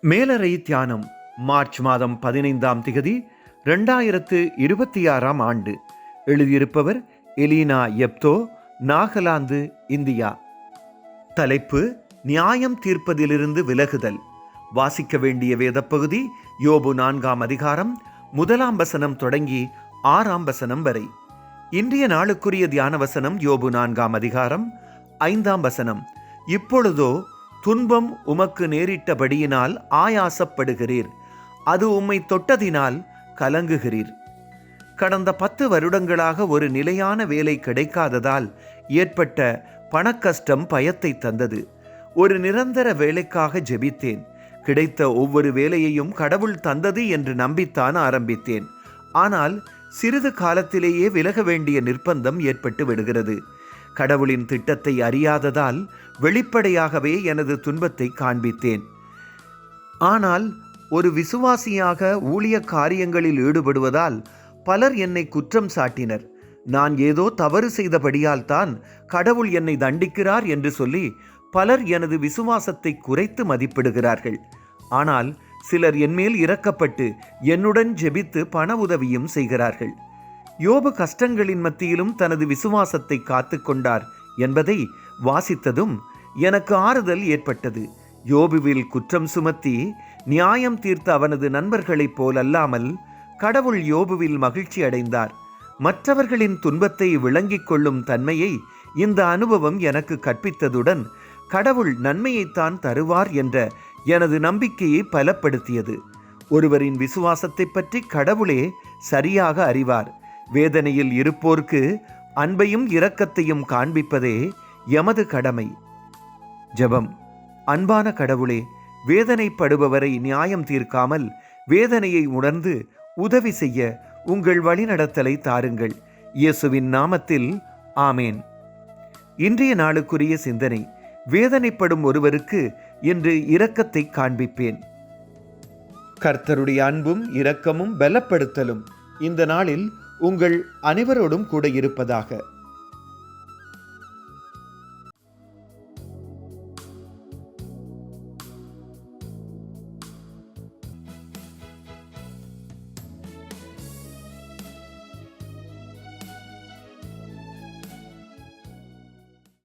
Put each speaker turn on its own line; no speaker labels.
மேலறை தியானம் மார்ச் மாதம் 15ஆம் திகதி 2026ஆம் ஆண்டு. எழுதியிருப்பவர் எலீனா எப்தோ, நாகாலாந்து, இந்தியா. தலைப்பு: நியாயம் தீர்ப்பதிலிருந்து விலகுதல். வாசிக்க வேண்டிய வேதப்பகுதி யோபு 4ஆம் அதிகாரம் 1ஆம் வசனம் தொடங்கி 6ஆம் வசனம் வரை. இன்றைய நாளுக்குரிய தியான வசனம் யோபு 4ஆம் அதிகாரம் 5ஆம் வசனம். இப்பொழுதோ துன்பம் உமக்கு நேரிட்டபடியினால் ஆயாசப்படுகிறீர், அது உம்மை தொட்டதினால் கலங்குகிறீர். கடந்த 10 வருடங்களாக ஒரு நிலையான வேலை கிடைக்காததால் ஏற்பட்ட பணக்கஷ்டம் பயத்தை தந்தது. ஒரு நிரந்தர வேலைக்காக ஜெபித்தேன். கிடைத்த ஒவ்வொரு வேலையையும் கடவுள் தந்தது என்று நம்பித்தான் ஆரம்பித்தேன். ஆனால் சிறிது காலத்திலேயே விலக வேண்டிய நிர்பந்தம் ஏற்பட்டு விடுகிறது. கடவுளின் திட்டத்தை அறியாததால் வெளிப்படையாகவே எனது துன்பத்தை காண்பித்தேன். ஆனால் ஒரு விசுவாசியாக ஊழிய காரியங்களில் ஈடுபடுவதால் பலர் என்னை குற்றம் சாட்டினர். நான் ஏதோ தவறு செய்தபடியால் தான் கடவுள் என்னை தண்டிக்கிறார் என்று சொல்லி பலர் எனது விசுவாசத்தை குறைத்து மதிப்பிடுகிறார்கள். ஆனால் சிலர் என்மேல் இரக்கப்பட்டு என்னுடன் ஜெபித்து பண உதவியும் செய்கிறார்கள். யோபு கஷ்டங்களின் மத்தியிலும் தனது விசுவாசத்தை காத்து கொண்டார் என்பதை வாசித்ததும் எனக்கு ஆறுதல் ஏற்பட்டது. யோபுவில் குற்றம் சுமத்தி நியாயம் தீர்த்த அவனது நண்பர்களைப் போல் அல்லாமல் கடவுள் யோபுவில் மகிழ்ச்சி அடைந்தார். மற்றவர்களின் துன்பத்தை விளங்கிக் கொள்ளும் தன்மையை இந்த அனுபவம் எனக்கு கற்பித்ததுடன் கடவுள் நன்மையைத்தான் தருவார் என்ற எனது நம்பிக்கையை பலப்படுத்தியது. ஒருவரின் விசுவாசத்தை பற்றி கடவுளே சரியாக அறிவார். வேதனையில் இருப்போர்க்கு அன்பையும் இரக்கத்தையும் காண்பிப்பதே எமது கடமை. ஜெபம். அன்பான கடவுளே, வேதனைப்படுபவரை நியாயம் தீர்க்காமல் வேதனையை உணர்ந்து உதவி செய்ய உங்கள் வழிநடத்தலை தாருங்கள். இயேசுவின் நாமத்தில் ஆமேன். இன்றைய நாளுக்குரிய சிந்தனை: வேதனைப்படும் ஒருவருக்கு இன்று இரக்கத்தை காண்பிப்பேன். கர்த்தருடைய அன்பும் இரக்கமும் பலப்படுத்தலும் இந்த நாளில் உங்கள் அனைவரோடும் கூட இருப்பதாக.